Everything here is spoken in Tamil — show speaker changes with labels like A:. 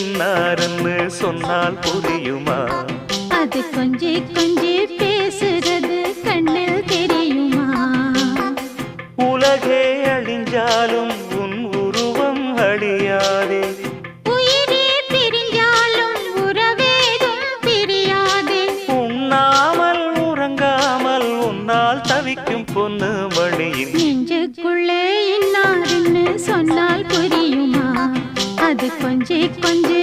A: இன்னாருன்னு சொன்னால் புரியுமா?
B: அது கொஞ்சி கொஞ்சி பேசுறது கண்ணில் தெரியுமா?
A: உலகே அழிஞ்சாலும் உன் உருவம் அழியாதே.
B: உயிரே பிரிஞ்சாலும் உறவேதும் பிரியாதே.
A: உண்ணாமல் உறங்காமல் உன்னால் தவிக்கும் பொண்ணு மணியின்
B: நெஞ்சுக்குள்ளே இன்னாருன்னு சொன்னால் புரியுமா? அது கொஞ்சி கொஞ்சி